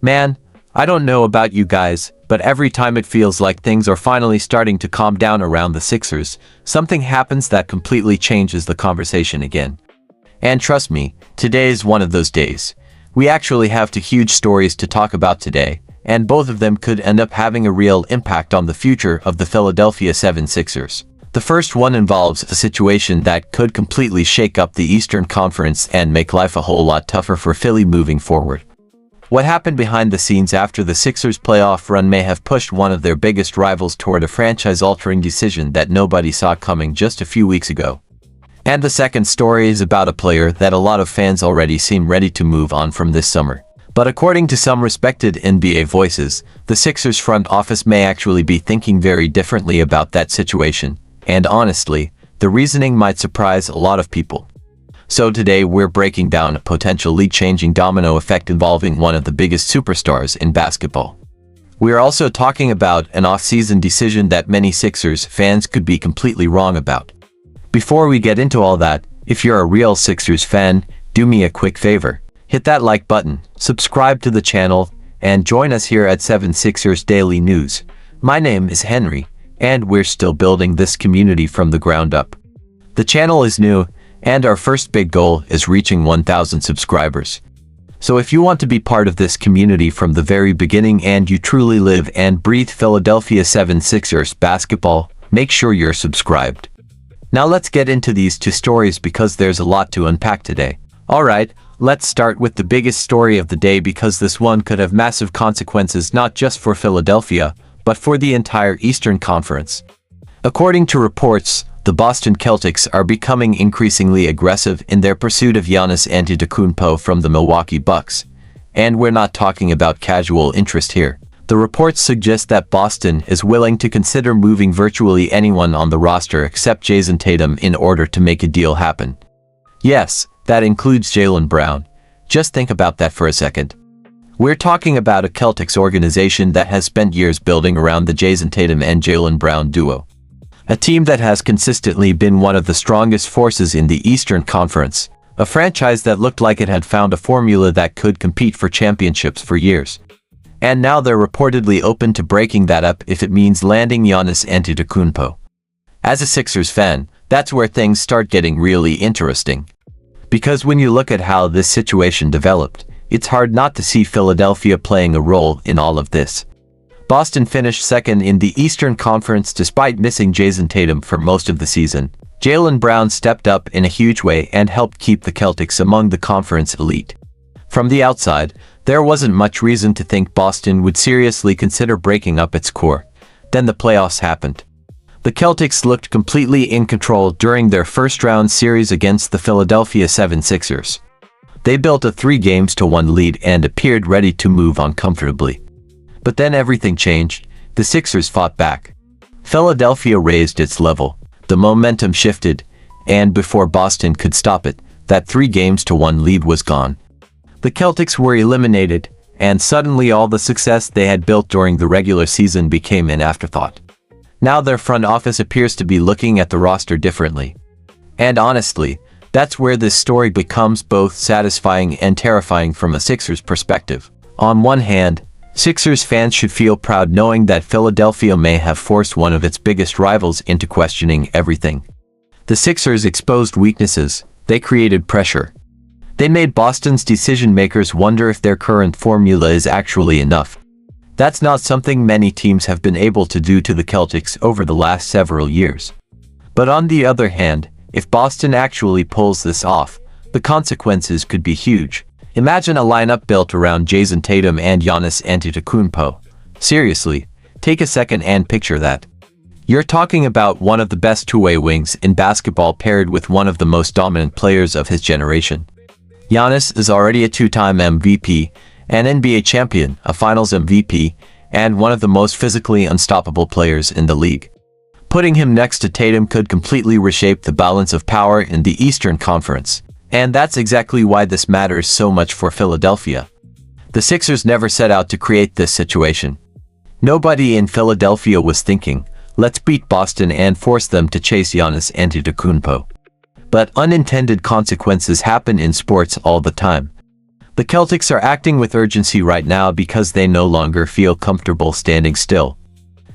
Man, I don't know about you guys, but every time it feels like things are finally starting to calm down around the Sixers, something happens that completely changes the conversation again. And trust me, today is one of those days. We actually have two huge stories to talk about today, and both of them could end up having a real impact on the future of the Philadelphia 76ers. The first one involves a situation that could completely shake up the Eastern Conference and make life a whole lot tougher for Philly moving forward. What happened behind the scenes after the Sixers' playoff run may have pushed one of their biggest rivals toward a franchise-altering decision that nobody saw coming just a few weeks ago. And the second story is about a player that a lot of fans already seem ready to move on from this summer. But according to some respected NBA voices, the Sixers front office may actually be thinking very differently about that situation. And honestly, the reasoning might surprise a lot of people. So today we're breaking down a potential league-changing domino effect involving one of the biggest superstars in basketball. We are also talking about an off-season decision that many Sixers fans could be completely wrong about. Before we get into all that, if you're a real Sixers fan, do me a quick favor. Hit that like button, subscribe to the channel, and join us here at 76ers Daily News. My name is Henry, and we're still building this community from the ground up. The channel is new, and our first big goal is reaching 1,000 subscribers. So if you want to be part of this community from the very beginning and you truly live and breathe Philadelphia 76ers basketball, make sure you're subscribed. Now let's get into these two stories because there's a lot to unpack today. Alright, let's start with the biggest story of the day because this one could have massive consequences not just for Philadelphia, but for the entire Eastern Conference. According to reports, the Boston Celtics are becoming increasingly aggressive in their pursuit of Giannis Antetokounmpo from the Milwaukee Bucks. And we're not talking about casual interest here. The reports suggest that Boston is willing to consider moving virtually anyone on the roster except Jason Tatum in order to make a deal happen. Yes, that includes Jaylen Brown. Just think about that for a second. We're talking about a Celtics organization that has spent years building around the Jason Tatum and Jaylen Brown duo. A team that has consistently been one of the strongest forces in the Eastern Conference, a franchise that looked like it had found a formula that could compete for championships for years. And now they're reportedly open to breaking that up if it means landing Giannis Antetokounmpo. As a Sixers fan, that's where things start getting really interesting. Because when you look at how this situation developed, it's hard not to see Philadelphia playing a role in all of this. Boston finished second in the Eastern Conference despite missing Jason Tatum for most of the season. Jaylen Brown stepped up in a huge way and helped keep the Celtics among the conference elite. From the outside, there wasn't much reason to think Boston would seriously consider breaking up its core. Then the playoffs happened. The Celtics looked completely in control during their first-round series against the Philadelphia 76ers. They built a 3-1 lead and appeared ready to move on comfortably. But then everything changed. The Sixers fought back. Philadelphia raised its level. The momentum shifted, and before Boston could stop it, that 3-1 lead was gone. The Celtics were eliminated, and suddenly all the success they had built during the regular season became an afterthought. Now their front office appears to be looking at the roster differently. And honestly, that's where this story becomes both satisfying and terrifying from a Sixers perspective. On one hand, Sixers fans should feel proud knowing that Philadelphia may have forced one of its biggest rivals into questioning everything. The Sixers exposed weaknesses, they created pressure. They made Boston's decision-makers wonder if their current formula is actually enough. That's not something many teams have been able to do to the Celtics over the last several years. But on the other hand, if Boston actually pulls this off, the consequences could be huge. Imagine a lineup built around Jason Tatum and Giannis Antetokounmpo. Seriously, take a second and picture that. You're talking about one of the best two-way wings in basketball paired with one of the most dominant players of his generation. Giannis is already a two-time MVP, an NBA champion, a Finals MVP, and one of the most physically unstoppable players in the league. Putting him next to Tatum could completely reshape the balance of power in the Eastern Conference. And that's exactly why this matters so much for Philadelphia. The Sixers never set out to create this situation. Nobody in Philadelphia was thinking, let's beat Boston and force them to chase Giannis Antetokounmpo. But unintended consequences happen in sports all the time. The Celtics are acting with urgency right now because they no longer feel comfortable standing still.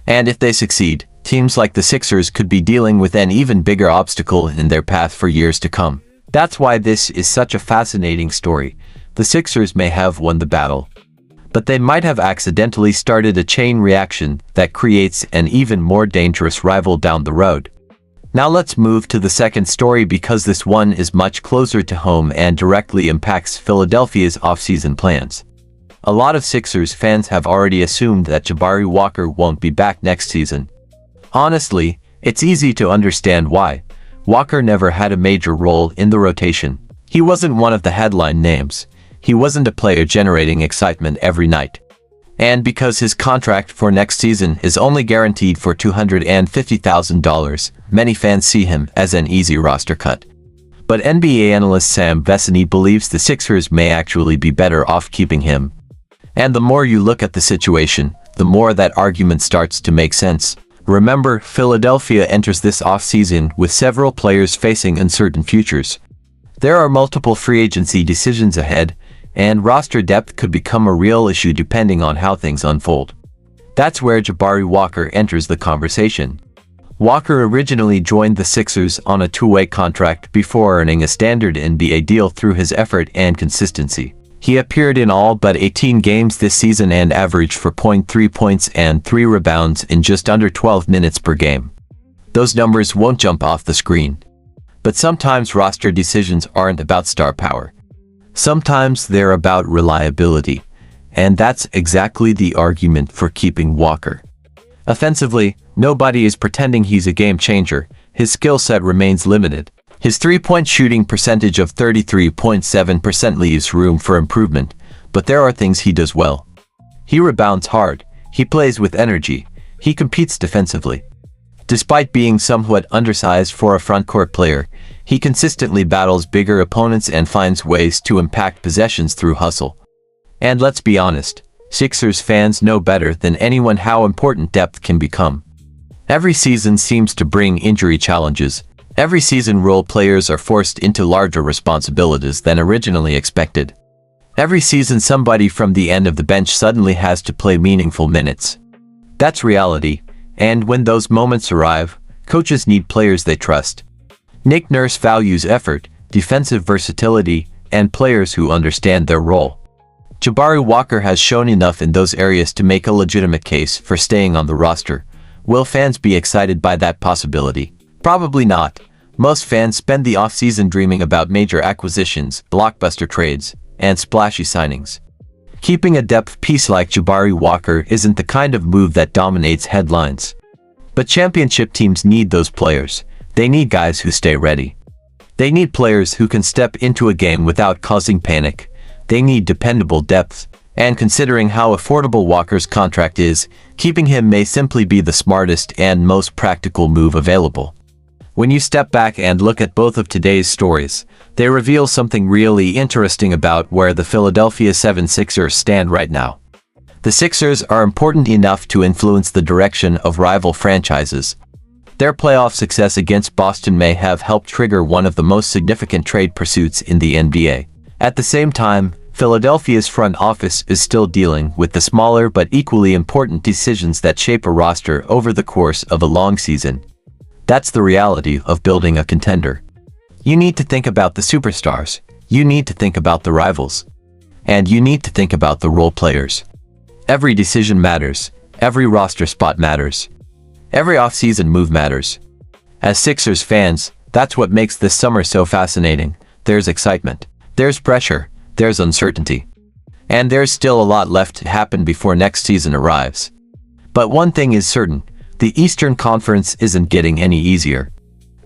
And if they succeed, teams like the Sixers could be dealing with an even bigger obstacle in their path for years to come. That's why this is such a fascinating story. The Sixers may have won the battle, but they might have accidentally started a chain reaction that creates an even more dangerous rival down the road. Now let's move to the second story because this one is much closer to home and directly impacts Philadelphia's offseason plans. A lot of Sixers fans have already assumed that Jabari Walker won't be back next season. Honestly, it's easy to understand why. Walker never had a major role in the rotation. He wasn't one of the headline names. He wasn't a player generating excitement every night. And because his contract for next season is only guaranteed for $250,000, many fans see him as an easy roster cut. But NBA analyst Sam Vecenie believes the Sixers may actually be better off keeping him. And the more you look at the situation, the more that argument starts to make sense. Remember, Philadelphia enters this offseason with several players facing uncertain futures. There are multiple free agency decisions ahead, and roster depth could become a real issue depending on how things unfold. That's where Jabari Walker enters the conversation. Walker originally joined the Sixers on a two-way contract before earning a standard NBA deal through his effort and consistency. He appeared in all but 18 games this season and averaged 4.3 points and 3 rebounds in just under 12 minutes per game. Those numbers won't jump off the screen. But sometimes roster decisions aren't about star power. Sometimes they're about reliability, and that's exactly the argument for keeping Walker. Offensively, nobody is pretending he's a game changer. His skill set remains limited. His three-point shooting percentage of 33.7% leaves room for improvement, but there are things he does well. He rebounds hard, he plays with energy, he competes defensively. Despite being somewhat undersized for a frontcourt player, he consistently battles bigger opponents and finds ways to impact possessions through hustle. And let's be honest, Sixers fans know better than anyone how important depth can become. Every season seems to bring injury challenges. Every season role players are forced into larger responsibilities than originally expected. Every season somebody from the end of the bench suddenly has to play meaningful minutes. That's reality, and when those moments arrive, coaches need players they trust. Nick Nurse values effort, defensive versatility, and players who understand their role. Jabari Walker has shown enough in those areas to make a legitimate case for staying on the roster. Will fans be excited by that possibility? Probably not. Most fans spend the offseason dreaming about major acquisitions, blockbuster trades, and splashy signings. Keeping a depth piece like Jabari Walker isn't the kind of move that dominates headlines. But championship teams need those players. They need guys who stay ready. They need players who can step into a game without causing panic. They need dependable depth. And considering how affordable Walker's contract is, keeping him may simply be the smartest and most practical move available. When you step back and look at both of today's stories, they reveal something really interesting about where the Philadelphia 76ers stand right now. The Sixers are important enough to influence the direction of rival franchises. Their playoff success against Boston may have helped trigger one of the most significant trade pursuits in the NBA. At the same time, Philadelphia's front office is still dealing with the smaller but equally important decisions that shape a roster over the course of a long season. That's the reality of building a contender. You need to think about the superstars, you need to think about the rivals, and you need to think about the role players. Every decision matters, every roster spot matters. Every offseason move matters. As Sixers fans, that's what makes this summer so fascinating. There's excitement, there's pressure, there's uncertainty. And there's still a lot left to happen before next season arrives. But one thing is certain, the Eastern Conference isn't getting any easier.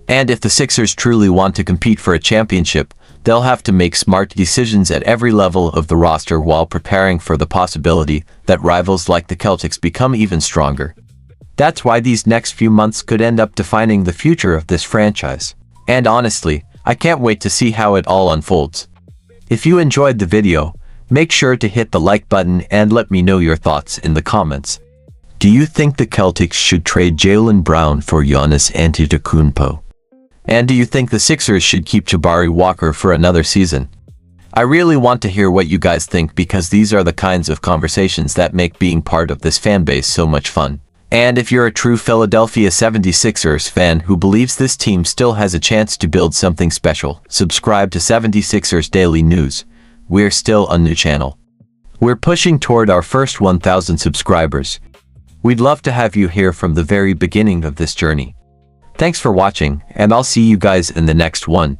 And if the Sixers truly want to compete for a championship, they'll have to make smart decisions at every level of the roster while preparing for the possibility that rivals like the Celtics become even stronger. That's why these next few months could end up defining the future of this franchise. And honestly, I can't wait to see how it all unfolds. If you enjoyed the video, make sure to hit the like button and let me know your thoughts in the comments. Do you think the Celtics should trade Jaylen Brown for Giannis Antetokounmpo? And do you think the Sixers should keep Jabari Walker for another season? I really want to hear what you guys think because these are the kinds of conversations that make being part of this fan base so much fun. And if you're a true Philadelphia 76ers fan who believes this team still has a chance to build something special, subscribe to 76ers Daily News. We're still a new channel. We're pushing toward our first 1,000 subscribers. We'd love to have you here from the very beginning of this journey. Thanks for watching, and I'll see you guys in the next one.